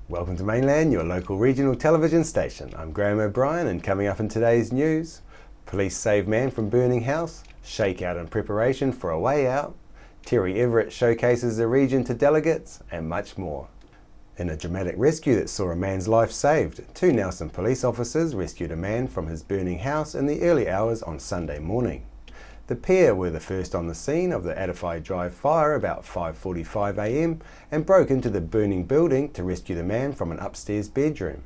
Welcome to Mainland, your local regional television station. I'm Graham O'Brien, and coming up in today's news, police save man from burning house, shakeout in preparation for a way out, Terry Everett showcases the region to delegates, and much more. In a dramatic rescue that saw a man's life saved, 2 Nelson police officers rescued a man from his burning house in the early hours on Sunday morning. The pair were the first on the scene of the Adify Drive fire about 5:45 a.m. and broke into the burning building to rescue the man from an upstairs bedroom.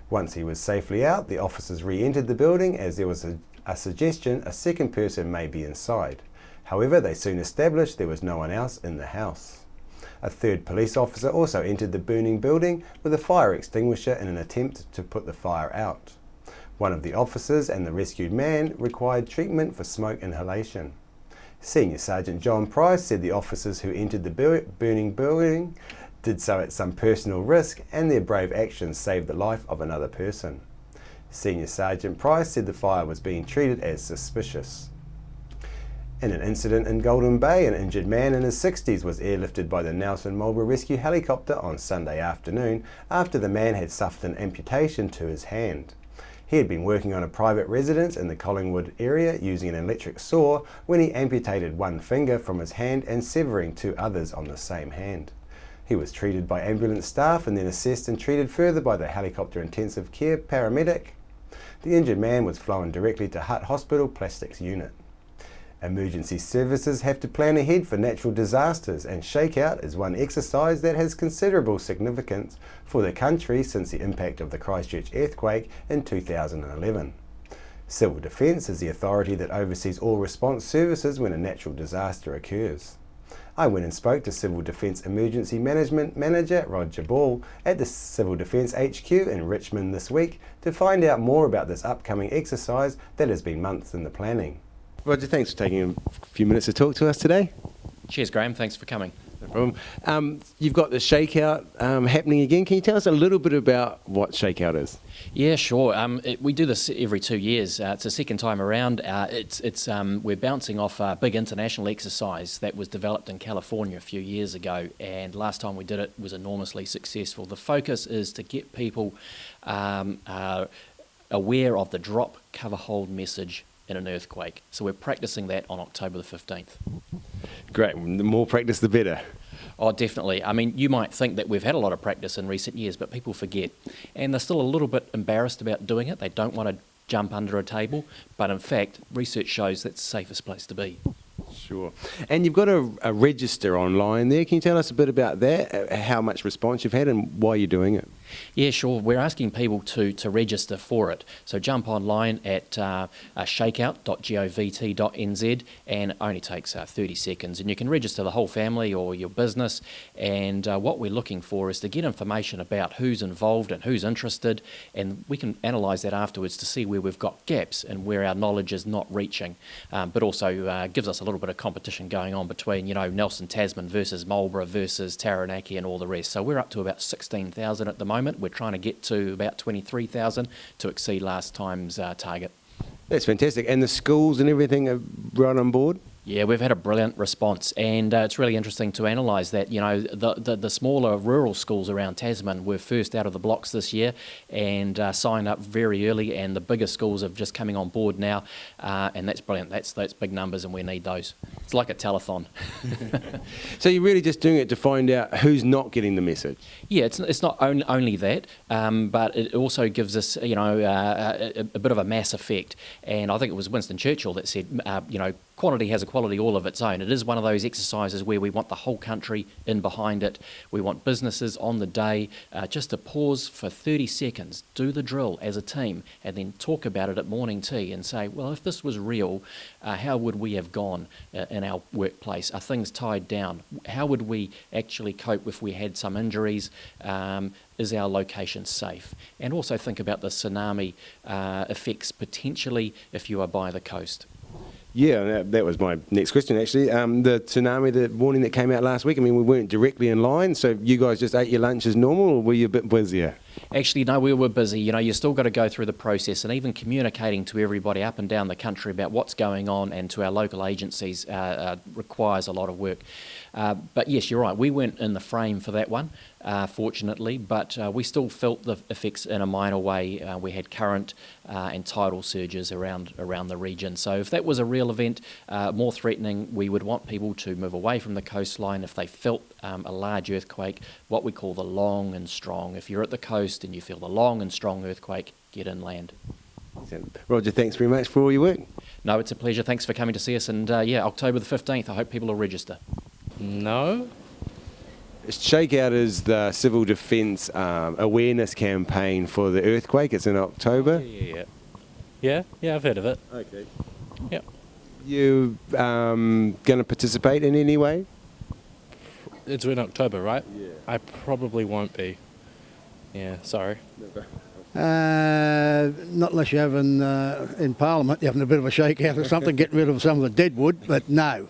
Once he was safely out, the officers re-entered the building as there was a suggestion a second person may be inside. However, they soon established there was no one else in the house. A third police officer also entered the burning building with a fire extinguisher in an attempt to put the fire out. One of the officers and the rescued man required treatment for smoke inhalation. Senior Sergeant John Price said the officers who entered the burning building did so at some personal risk, and their brave actions saved the life of another person. Senior Sergeant Price said the fire was being treated as suspicious. In an incident in Golden Bay, an injured man in his 60s was airlifted by the Nelson Marlborough Rescue helicopter on Sunday afternoon after the man had suffered an amputation to his hand. He had been working on a private residence in the Collingwood area using an electric saw when he amputated one finger from his hand and severing 2 others on the same hand. He was treated by ambulance staff and then assessed and treated further by the helicopter intensive care paramedic. The injured man was flown directly to Hutt Hospital Plastics Unit. Emergency services have to plan ahead for natural disasters, and shakeout is one exercise that has considerable significance for the country since the impact of the Christchurch earthquake in 2011. Civil Defence is the authority that oversees all response services when a natural disaster occurs. I went and spoke to Civil Defence Emergency Management Manager Roger Ball at the Civil Defence HQ in Richmond this week to find out more about this upcoming exercise that has been months in the planning. Roger, thanks for taking a few minutes to talk to us today. Cheers, Graham. Thanks for coming. No problem. You've got the shakeout happening again. Can you tell us a little bit about what shakeout is? Yeah, sure. We do this every 2 years. It's the second time around. We're bouncing off a big international exercise that was developed in California a few years ago, and last time we did it was enormously successful. The focus is to get people aware of the drop, cover, hold message in an earthquake. So we're practicing that on October the 15th. Great. The more practice, the better. Oh, definitely. I mean, you might think that we've had a lot of practice in recent years, but people forget. And they're still a little bit embarrassed about doing it. They don't want to jump under a table. But in fact, research shows that's the safest place to be. Sure. And you've got a register online there. Can you tell us a bit about that, how much response you've had and why you're doing it? Yeah, sure. We're asking people to register for it. So jump online at shakeout.govt.nz, and it only takes 30 seconds. And you can register the whole family or your business. And what we're looking for is to get information about who's involved and who's interested. And we can analyse that afterwards to see where we've got gaps and where our knowledge is not reaching. But also gives us a little bit of competition going on between, Nelson Tasman versus Marlborough versus Taranaki and all the rest. So we're up to about 16,000 at the moment. We're trying to get to about 23,000 to exceed last time's target. That's fantastic. And the schools and everything are right on board? Yeah, we've had a brilliant response, and it's really interesting to analyse that. The smaller rural schools around Tasman were first out of the blocks this year and signed up very early, and the bigger schools are just coming on board now, and that's brilliant. That's big numbers, and we need those. It's like a telethon. So you're really just doing it to find out who's not getting the message? Yeah, it's not only that, but it also gives us, a bit of a mass effect. And I think it was Winston Churchill that said, quantity has a quality all of its own. It is one of those exercises where we want the whole country in behind it. We want businesses on the day just to pause for 30 seconds, do the drill as a team, and then talk about it at morning tea and say, well, if this was real, how would we have gone in our workplace? Are things tied down? How would we actually cope if we had some injuries? Is our location safe? And also think about the tsunami effects potentially if you are by the coast. Yeah, that was my next question actually. The tsunami, the warning that came out last week, I mean, we weren't directly in line, so you guys just ate your lunch as normal, or were you a bit busier? Actually, no, we were busy. You know, you still got to go through the process, and even communicating to everybody up and down the country about what's going on and to our local agencies requires a lot of work. But yes, you're right. We weren't in the frame for that one, fortunately, but we still felt the effects in a minor way. We had current and tidal surges around the region. So if that was a real event, more threatening, we would want people to move away from the coastline if they felt a large earthquake, what we call the long and strong. If you're at the coast and you feel the long and strong earthquake, get inland. Roger, thanks very much for all your work. No, it's a pleasure. Thanks for coming to see us. And yeah, October the 15th, I hope people will register. No. Shakeout is the civil defence awareness campaign for the earthquake. It's in October. Yeah, I've heard of it. Okay. Yeah. You going to participate in any way? It's in October, right? Yeah. I probably won't be. Yeah, sorry. Not unless you're having, in Parliament, you're having a bit of a shakeout or something, getting rid of some of the dead wood, but no.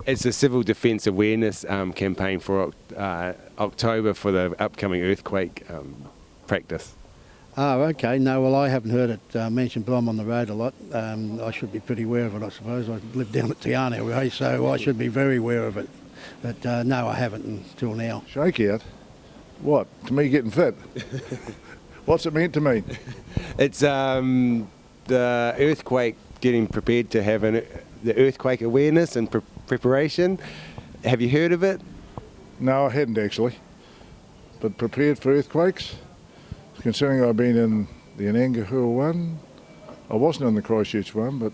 It's a civil defence awareness campaign for October for the upcoming earthquake practice. Oh, okay. No, well, I haven't heard it mentioned, but I'm on the road a lot. I should be pretty aware of it, I suppose. I live down at Tiana way, so I should be very aware of it. But no, I haven't until now. Shakeout? What? To me getting fit? What's it meant to mean? It's the earthquake, getting prepared to have the earthquake awareness and preparation. Have you heard of it? No, I hadn't actually. But prepared for earthquakes? Considering I've been in the Anangahua one, I wasn't in the Christchurch one, but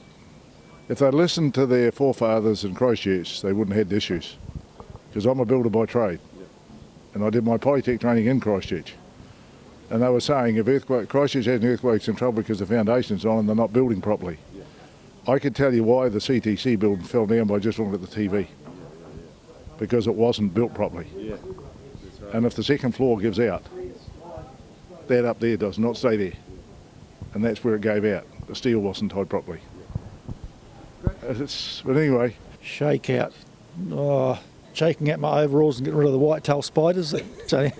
if they listened to their forefathers in Christchurch, they wouldn't have had issues. Because I'm a builder by trade. And I did my Polytech training in Christchurch. And they were saying if Christchurch has an earthquake's in trouble because the foundation's on and they're not building properly. I could tell you why the CTC building fell down by just looking at the TV. Because it wasn't built properly. And if the second floor gives out, that up there does not stay there. And that's where it gave out. The steel wasn't tied properly. But anyway. Shakeout. Oh, shaking out my overalls and getting rid of the white-tailed spiders. So,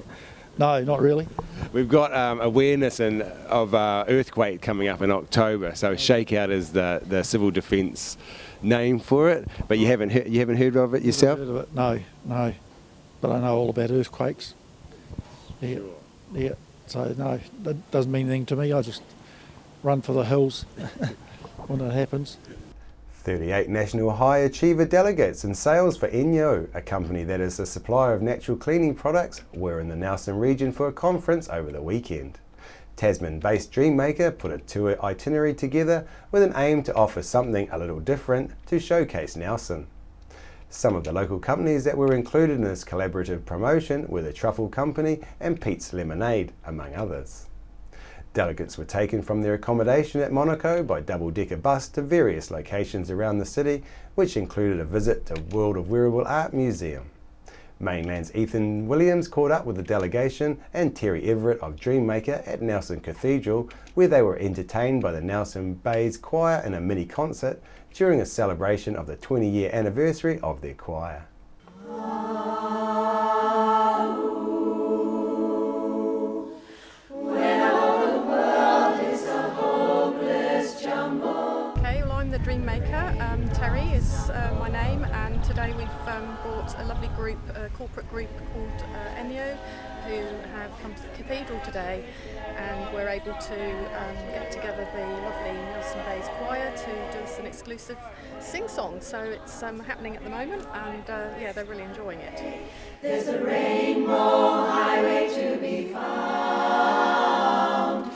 no, not really. We've got awareness of earthquake coming up in October, so Shakeout is the civil defence name for it. But you haven't heard of it yourself? Heard of it? No. But I know all about earthquakes. Yeah, Sure. Yeah. So no, that doesn't mean anything to me. I just run for the hills when it happens. 38 National High Achiever delegates in sales for Enyo, a company that is a supplier of natural cleaning products, were in the Nelson region for a conference over the weekend. Tasman-based Dreammaker put a tour itinerary together with an aim to offer something a little different to showcase Nelson. Some of the local companies that were included in this collaborative promotion were the Truffle Company and Pete's Lemonade, among others. Delegates were taken from their accommodation at Monaco by double-decker bus to various locations around the city, which included a visit to World of Wearable Art Museum. Mainland's Ethan Williams caught up with the delegation and Terry Everett of Dreammaker at Nelson Cathedral, where they were entertained by the Nelson Bays Choir in a mini concert during a celebration of the 20-year anniversary of their choir. The Dreammaker. Terry is my name, and today we've brought a lovely group, a corporate group called Enyo, who have come to the cathedral today, and we're able to get together the lovely Nelson Bays Choir to do us an exclusive sing-song. So it's happening at the moment, and yeah, they're really enjoying it. There's a rainbow highway to be found,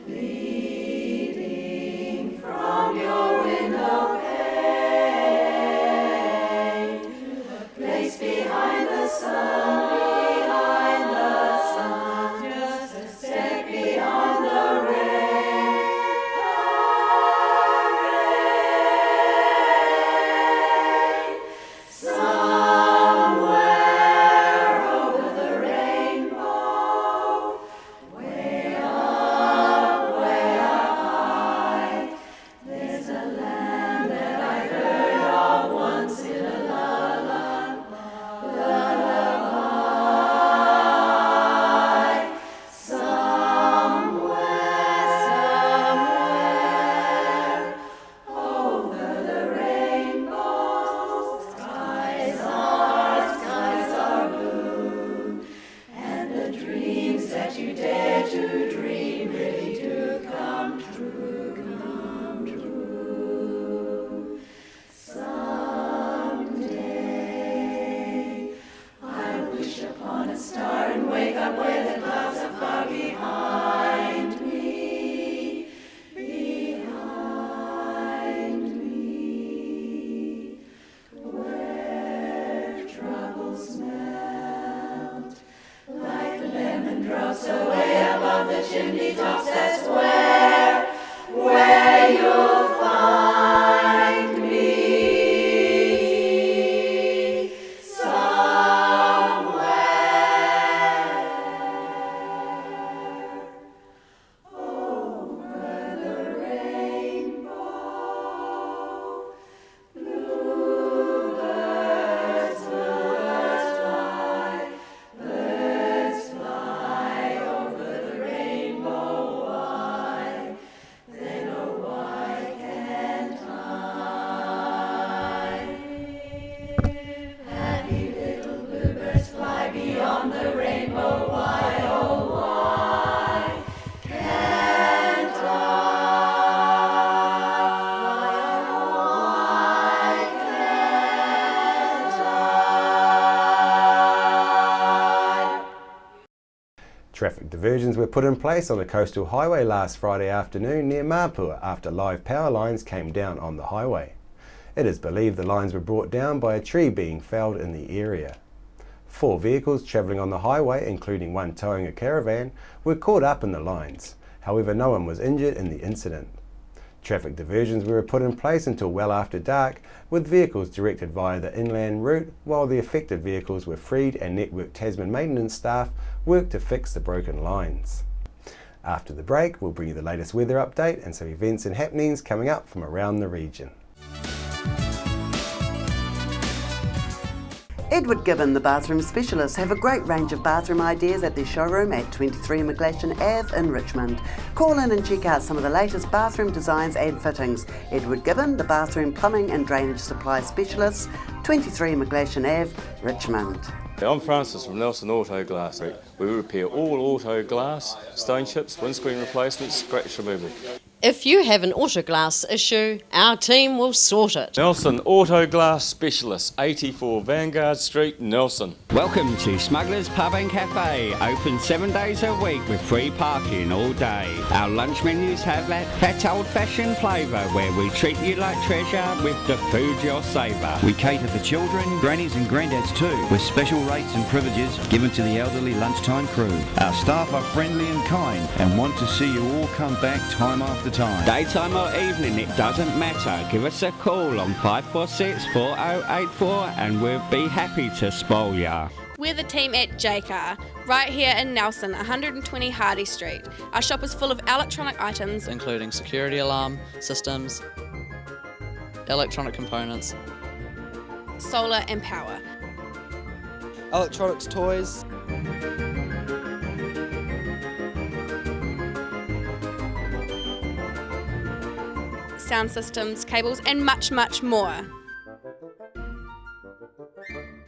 leading from your window pane to the place behind the sun, just a step beyond the rain. Somewhere over the rainbow, Tendrils away above the chimney tops, that's where you'll find me. Traffic diversions were put in place on the coastal highway last Friday afternoon near Mapua after live power lines came down on the highway. It is believed the lines were brought down by a tree being felled in the area. 4 vehicles travelling on the highway, including one towing a caravan, were caught up in the lines. However, no one was injured in the incident. Traffic diversions were put in place until well after dark, with vehicles directed via the inland route, while the affected vehicles were freed and Network Tasman maintenance staff worked to fix the broken lines. After the break, we'll bring you the latest weather update and some events and happenings coming up from around the region. Edward Gibbon, the bathroom specialist, have a great range of bathroom ideas at their showroom at 23 McGlashan Ave in Richmond. Call in and check out some of the latest bathroom designs and fittings. Edward Gibbon, the bathroom plumbing and drainage supply specialist, 23 McGlashan Ave, Richmond. I'm Francis from Nelson Auto Glass. We repair all auto glass, stone chips, windscreen replacements, scratch removal. If you have an auto glass issue, our team will sort it. Nelson Auto Glass Specialist, 84 Vanguard Street, Nelson. Welcome to Smugglers Pub and Cafe, open 7 days a week with free parking all day. Our lunch menus have that fat old-fashioned flavour where we treat you like treasure with the food you'll savour. We cater for children, grannies and granddads too, with special rates and privileges given to the elderly lunchtime crew. Our staff are friendly and kind and want to see you all come back time after time. Daytime or evening, it doesn't matter. Give us a call on 546 4084 and we'll be happy to spoil ya. We're the team at JCar, right here in Nelson, 120 Hardy Street. Our shop is full of electronic items, including security alarm systems, electronic components, solar and power, electronics toys, sound systems, cables, and much, much more.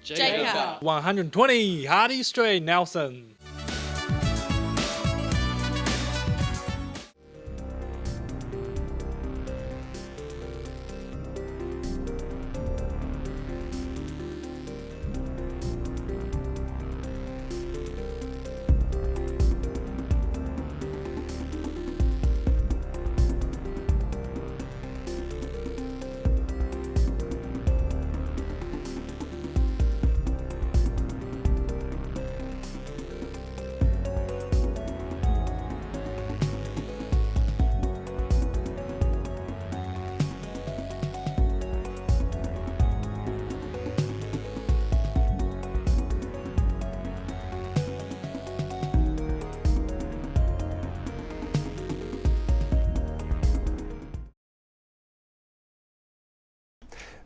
JCar, 120 Hardy Street, Nelson.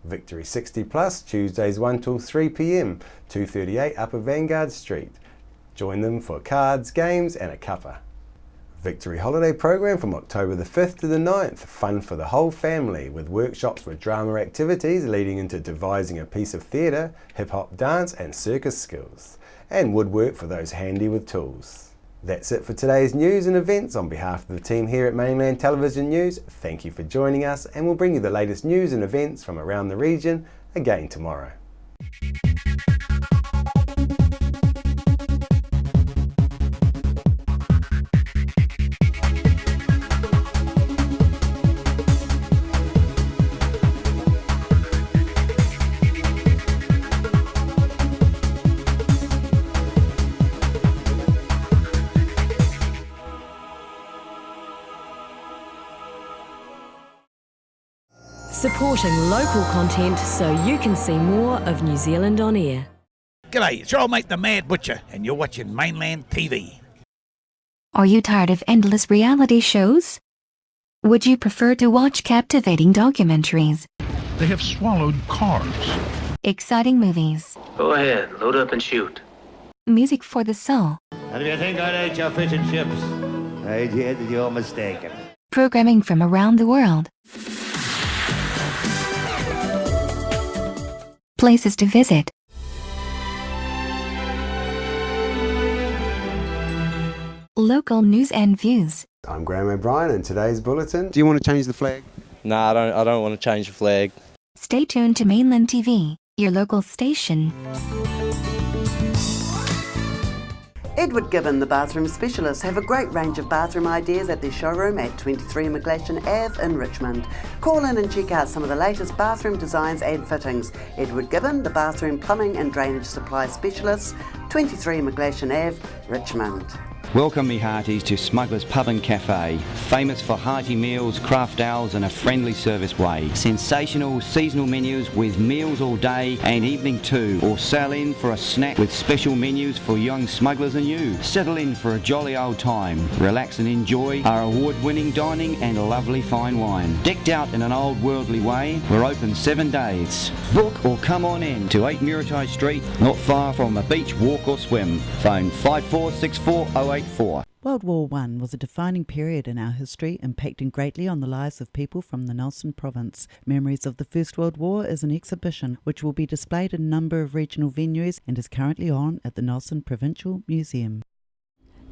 Victory 60 Plus, Tuesdays 1 till 3 p.m, 238 Upper Vanguard Street. Join them for cards, games and a cuppa. Victory holiday program from October the 5th to the 9th, fun for the whole family with workshops with drama activities leading into devising a piece of theatre, hip-hop dance and circus skills, and woodwork for those handy with tools. That's it for today's news and events. On behalf of the team here at Mainland Television News, thank you for joining us, and we'll bring you the latest news and events from around the region again tomorrow. supporting local content so you can see more of New Zealand on air. G'day, it's your old mate the Mad Butcher, and you're watching Mainland TV. Are you tired of endless reality shows? Would you prefer to watch captivating documentaries? They have swallowed cars. Exciting movies? Go ahead, load up and shoot. Music for the soul? And if you think I'd eat your fish and chips, I did, you're mistaken. Programming from around the world? Places to visit? Local news and views? I'm Graham O'Brien, and today's bulletin. Do you want to change the flag? No, I don't want to change the flag. Stay tuned to Mainland TV, your local station. Edward Gibbon, the bathroom specialist, have a great range of bathroom ideas at their showroom at 23 McGlashan Ave in Richmond. Call in and check out some of the latest bathroom designs and fittings. Edward Gibbon, the bathroom plumbing and drainage supply specialist, 23 McGlashan Ave, Richmond. Welcome me hearties to Smuggler's Pub and Cafe, famous for hearty meals, craft ales and a friendly service way. Sensational seasonal menus with meals all day and evening too, or sail in for a snack with special menus for young smugglers and you. Settle in for a jolly old time, relax and enjoy our award-winning dining and lovely fine wine. Decked out in an old worldly way, we're open 7 days. Book or come on in to 8 Muritai Street, not far from a beach, walk or swim. Phone 546408. World War I was a defining period in our history, impacting greatly on the lives of people from the Nelson province. Memories of the First World War is an exhibition which will be displayed in a number of regional venues and is currently on at the Nelson Provincial Museum.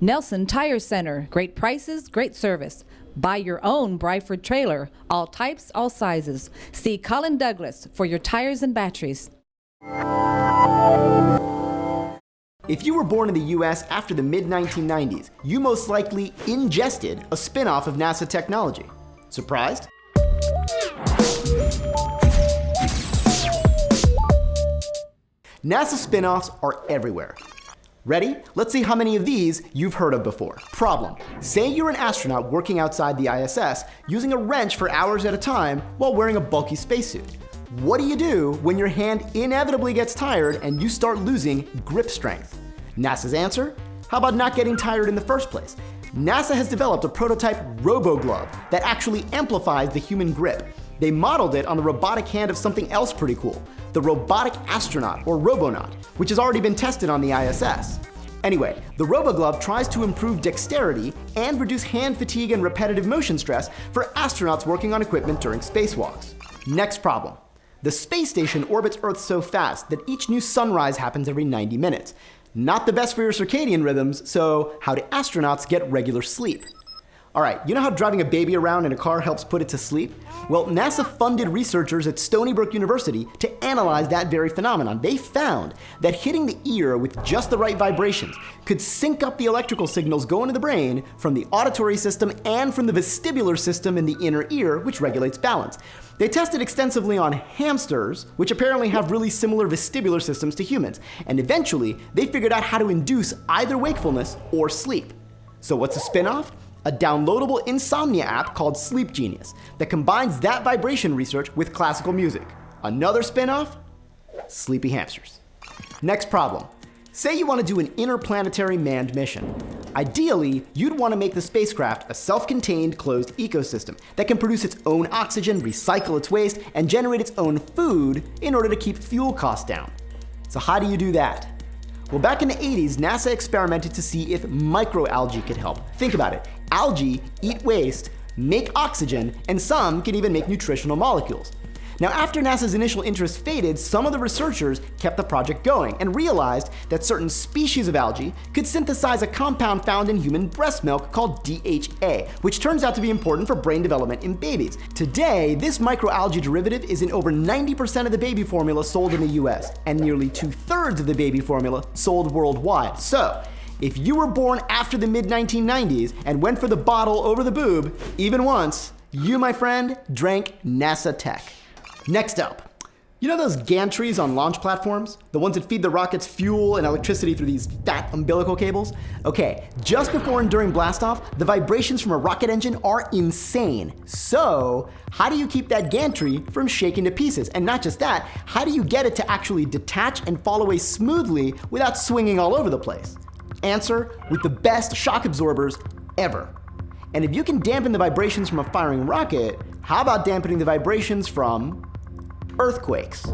Nelson Tire Center. Great prices, great service. Buy your own Bryford trailer. All types, all sizes. See Colin Douglas for your tires and batteries. If you were born in the US after the mid-1990s, you most likely ingested a spin-off of NASA technology. Surprised? NASA spin-offs are everywhere. Ready? Let's see how many of these you've heard of before. Problem: say you're an astronaut working outside the ISS using a wrench for hours at a time while wearing a bulky spacesuit. What do you do when your hand inevitably gets tired and you start losing grip strength? NASA's answer? How about not getting tired in the first place? NASA has developed a prototype robo-glove that actually amplifies the human grip. They modeled it on the robotic hand of something else pretty cool, the robotic astronaut, or robonaut, which has already been tested on the ISS. Anyway, the robo-glove tries to improve dexterity and reduce hand fatigue and repetitive motion stress for astronauts working on equipment during spacewalks. Next problem. The space station orbits Earth so fast that each new sunrise happens every 90 minutes. Not the best for your circadian rhythms, so how do astronauts get regular sleep? Alright, you know how driving a baby around in a car helps put it to sleep? Well, NASA funded researchers at Stony Brook University to analyze that very phenomenon. They found that hitting the ear with just the right vibrations could sync up the electrical signals going to the brain from the auditory system and from the vestibular system in the inner ear, which regulates balance. They tested extensively on hamsters, which apparently have really similar vestibular systems to humans, and eventually they figured out how to induce either wakefulness or sleep. So what's a spin-off? A downloadable insomnia app called Sleep Genius that combines that vibration research with classical music. Another spin-off? Sleepy hamsters. Next problem. Say you want to do an interplanetary manned mission. Ideally, you'd want to make the spacecraft a self-contained closed ecosystem that can produce its own oxygen, recycle its waste, and generate its own food in order to keep fuel costs down. So how do you do that? Well, back in the 80s, NASA experimented to see if microalgae could help. Think about it. Algae eat waste, make oxygen, and some can even make nutritional molecules. Now, after NASA's initial interest faded, some of the researchers kept the project going and realized that certain species of algae could synthesize a compound found in human breast milk called DHA, which turns out to be important for brain development in babies. Today, this microalgae derivative is in over 90% of the baby formula sold in the US, and nearly 2/3 of the baby formula sold worldwide. So, if you were born after the mid-1990s and went for the bottle over the boob, even once, you, my friend, drank NASA tech. Next up, You know those gantries on launch platforms? The ones that feed the rockets fuel and electricity through these fat umbilical cables? Okay, just before and during blastoff, the vibrations from a rocket engine are insane. So, how do you keep that gantry from shaking to pieces? And not just that, how do you get it to actually detach and fall away smoothly without swinging all over the place? Answer, with the best shock absorbers ever. And if you can dampen the vibrations from a firing rocket, how about dampening the vibrations from earthquakes?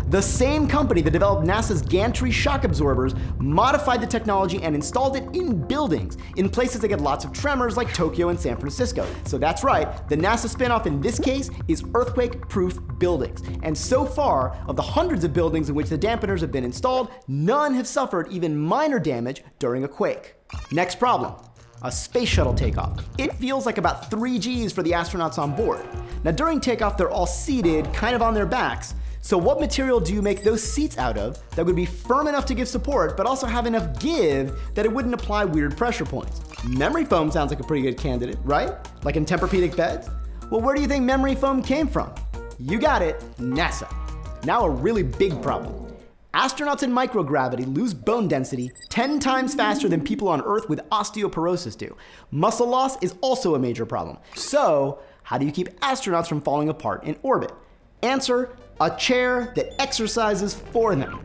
The same company that developed NASA's gantry shock absorbers modified the technology and installed it in buildings, in places that get lots of tremors like Tokyo and San Francisco. So that's right, the NASA spinoff in this case is earthquake-proof buildings. And so far, of the hundreds of buildings in which the dampeners have been installed, none have suffered even minor damage during a quake. Next problem. A space shuttle takeoff. It feels like about 3 Gs for the astronauts on board. Now during takeoff, they're all seated, kind of on their backs. So what material do you make those seats out of that would be firm enough to give support, but also have enough give that it wouldn't apply weird pressure points? Memory foam sounds like a pretty good candidate, right? Like in Tempur-Pedic beds? Well, where do you think memory foam came from? You got it, NASA. Now a really big problem. Astronauts in microgravity lose bone density 10 times faster than people on Earth with osteoporosis do. Muscle loss is also a major problem. So, how do you keep astronauts from falling apart in orbit? Answer, a chair that exercises for them.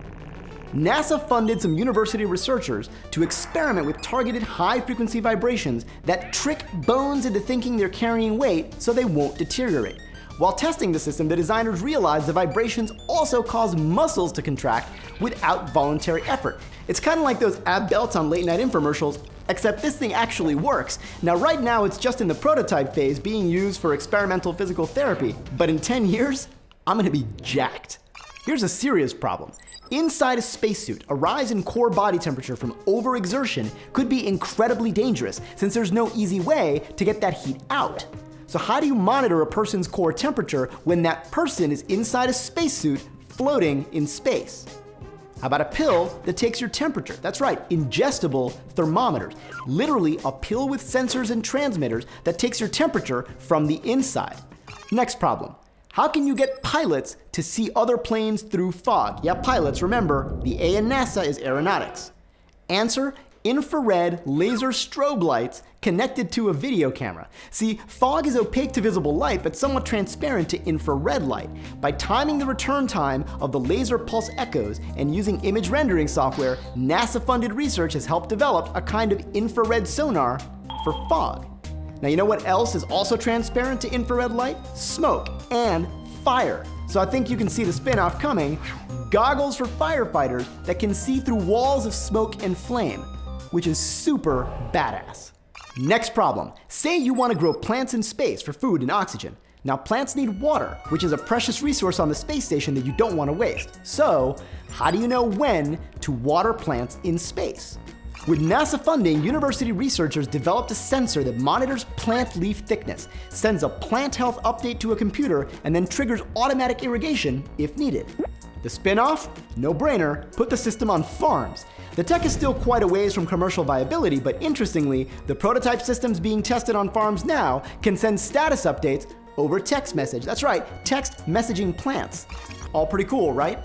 NASA funded some university researchers to experiment with targeted high-frequency vibrations that trick bones into thinking they're carrying weight so they won't deteriorate. While testing the system, the designers realized the vibrations also cause muscles to contract without voluntary effort. It's kind of like those ab belts on late-night infomercials, except this thing actually works. Now, right now, it's just in the prototype phase being used for experimental physical therapy, but in 10 years, I'm gonna be jacked. Here's a serious problem. Inside a spacesuit, a rise in core body temperature from overexertion could be incredibly dangerous, since there's no easy way to get that heat out. So how do you monitor a person's core temperature when that person is inside a spacesuit floating in space? How about a pill that takes your temperature? That's right, ingestible thermometers. Literally a pill with sensors and transmitters that takes your temperature from the inside. Next problem. How can you get pilots to see other planes through fog? Yeah, pilots, remember, the A in NASA is aeronautics. Answer, infrared laser strobe lights connected to a video camera. See, fog is opaque to visible light, but somewhat transparent to infrared light. By timing the return time of the laser pulse echoes and using image rendering software, NASA-funded research has helped develop a kind of infrared sonar for fog. Now, you know what else is also transparent to infrared light? Smoke and fire. So I think you can see the spin-off coming. Goggles for firefighters that can see through walls of smoke and flame, which is super badass. Next problem. Say you want to grow plants in space for food and oxygen. Now, plants need water, which is a precious resource on the space station that you don't want to waste. So, how do you know when to water plants in space? With NASA funding, university researchers developed a sensor that monitors plant leaf thickness, sends a plant health update to a computer, and then triggers automatic irrigation if needed. The spin-off? No-brainer, put the system on farms. The tech is still quite a ways from commercial viability, but interestingly, the prototype systems being tested on farms now can send status updates over text message. That's right, text messaging plants. All pretty cool, right?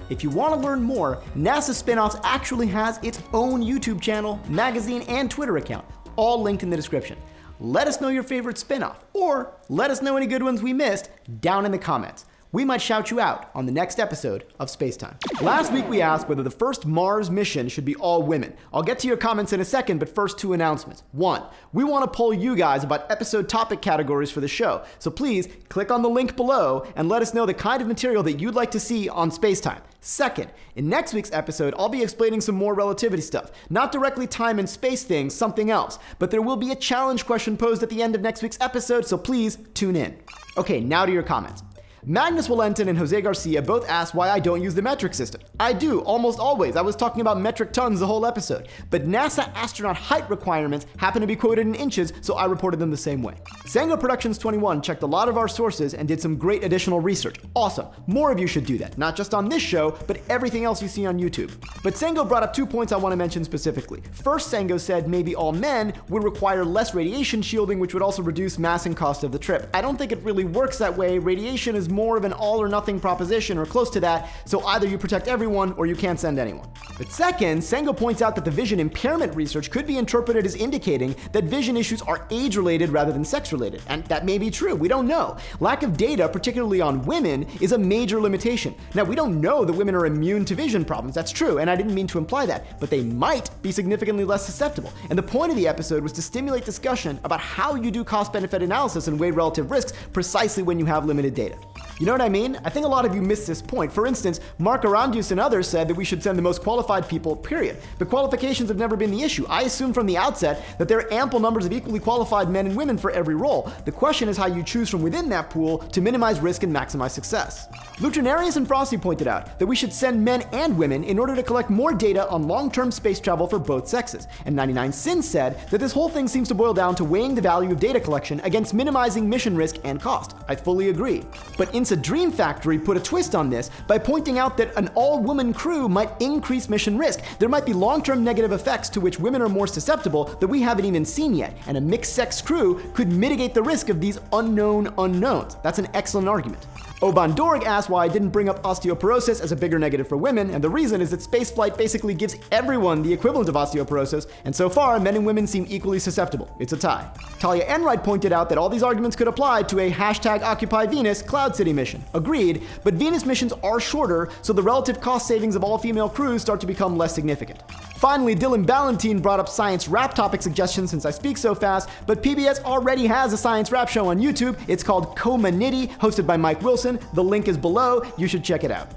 If you want to learn more, NASA Spinoffs actually has its own YouTube channel, magazine, and Twitter account, all linked in the description. Let us know your favorite spinoff, or let us know any good ones we missed down in the comments. We might shout you out on the next episode of Spacetime. Last week we asked whether the first Mars mission should be all women. I'll get to your comments in a second, but first 2 announcements. 1, we want to poll you guys about episode topic categories for the show. So please click on the link below and let us know the kind of material that you'd like to see on Spacetime. Second, in next week's episode, I'll be explaining some more relativity stuff. Not directly time and space things, something else. But there will be a challenge question posed at the end of next week's episode, so please tune in. Okay, now to your comments. Magnus Valentin and Jose Garcia both asked why I don't use the metric system. I do, almost always. I was talking about metric tons the whole episode. But NASA astronaut height requirements happen to be quoted in inches, so I reported them the same way. Sango Productions 21 checked a lot of our sources and did some great additional research. Awesome. More of you should do that, not just on this show, but everything else you see on YouTube. But Sango brought up 2 points I want to mention specifically. First, Sango said maybe all men would require less radiation shielding, which would also reduce mass and cost of the trip. I don't think it really works that way. Radiation is more of an all or nothing proposition or close to that, so either you protect everyone or you can't send anyone. But second, Sengo points out that the vision impairment research could be interpreted as indicating that vision issues are age-related rather than sex-related, and that may be true. We don't know. Lack of data, particularly on women, is a major limitation. Now, we don't know that women are immune to vision problems. That's true, and I didn't mean to imply that, but they might be significantly less susceptible. And the point of the episode was to stimulate discussion about how you do cost-benefit analysis and weigh relative risks precisely when you have limited data. You know what I mean? I think a lot of you missed this point. For instance, Mark Arandius and others said that we should send the most qualified people, period. But qualifications have never been the issue. I assumed from the outset that there are ample numbers of equally qualified men and women for every role. The question is how you choose from within that pool to minimize risk and maximize success. Lutrinarius and Frosty pointed out that we should send men and women in order to collect more data on long-term space travel for both sexes. And 99 Sins said that this whole thing seems to boil down to weighing the value of data collection against minimizing mission risk and cost. I fully agree. But Insa Dream Factory put a twist on this by pointing out that an all-woman crew might increase mission risk. There might be long-term negative effects to which women are more susceptible that we haven't even seen yet, and a mixed-sex crew could mitigate the risk of these unknown unknowns. That's an excellent argument. Oban Dorg asked why I didn't bring up osteoporosis as a bigger negative for women, and the reason is that spaceflight basically gives everyone the equivalent of osteoporosis, and so far, men and women seem equally susceptible. It's a tie. Talia Enright pointed out that all these arguments could apply to a #OccupyVenus Cloud City mission. Agreed, but Venus missions are shorter, so the relative cost savings of all female crews start to become less significant. Finally, Dylan Ballantine brought up science rap topic suggestions since I speak so fast, but PBS already has a science rap show on YouTube. It's called Comanity, hosted by Mike Wilson. The link is below. You should check it out.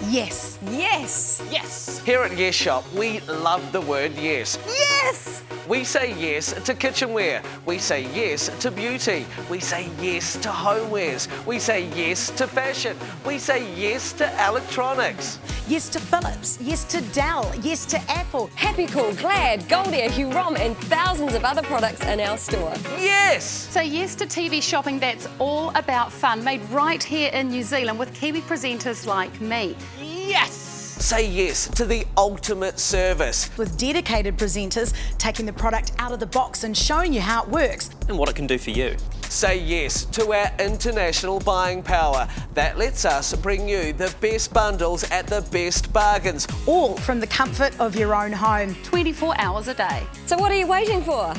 Yes. Yes. Yes. Here at Yes Shop, we love the word yes. Yes! We say yes to kitchenware. We say yes to beauty. We say yes to homewares. We say yes to fashion. We say yes to electronics. Yes to Philips. Yes to Dell. Yes to Apple. Happy Cool, Glad, Goldie, Huron and thousands of other products in our store. Yes! So yes to TV shopping that's all about fun, made right here in New Zealand with Kiwi presenters like me. Yes! Say yes to the ultimate service. With dedicated presenters taking the product out of the box and showing you how it works. And what it can do for you. Say yes to our international buying power. That lets us bring you the best bundles at the best bargains. All from the comfort of your own home. 24 hours a day. So what are you waiting for?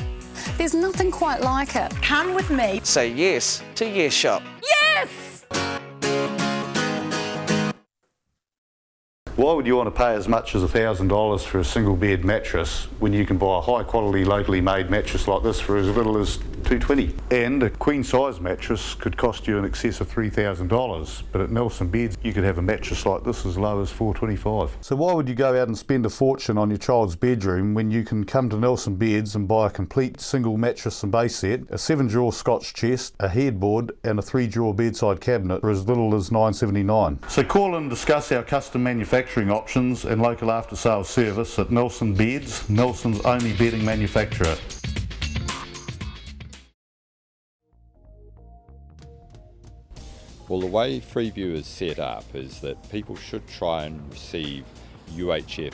There's nothing quite like it. Come with me. Say yes to Yes Shop. Yes! Why would you want to pay as much as $1,000 for a single bed mattress when you can buy a high quality locally made mattress like this for as little as $220? And a queen size mattress could cost you in excess of $3,000, but at Nelson Beds you could have a mattress like this as low as $425. So why would you go out and spend a fortune on your child's bedroom when you can come to Nelson Beds and buy a complete single mattress and base set, a 7-drawer Scotch chest, a headboard and a 3-drawer bedside cabinet for as little as $979? So call and discuss our custom manufacturing options and local after sales service at Nelson Beds, Nelson's only bedding manufacturer. Well, the way Freeview is set up is that people should try and receive UHF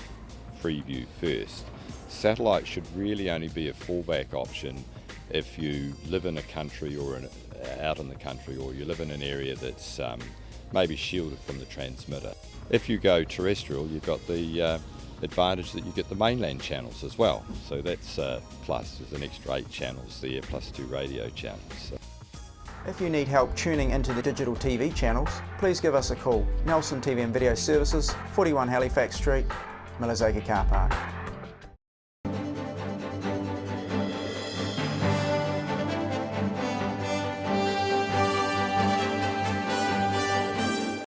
Freeview first. Satellite should really only be a fallback option if you live in a country or out in the country, or you live in an area that's maybe shielded from the transmitter. If you go terrestrial, you've got the advantage that you get the mainland channels as well. So that's plus, there's an extra 8 channels there, plus 2 radio channels. So. If you need help tuning into the digital TV channels, please give us a call. Nelson TV and Video Services, 41 Halifax Street, Millers Acre Car Park.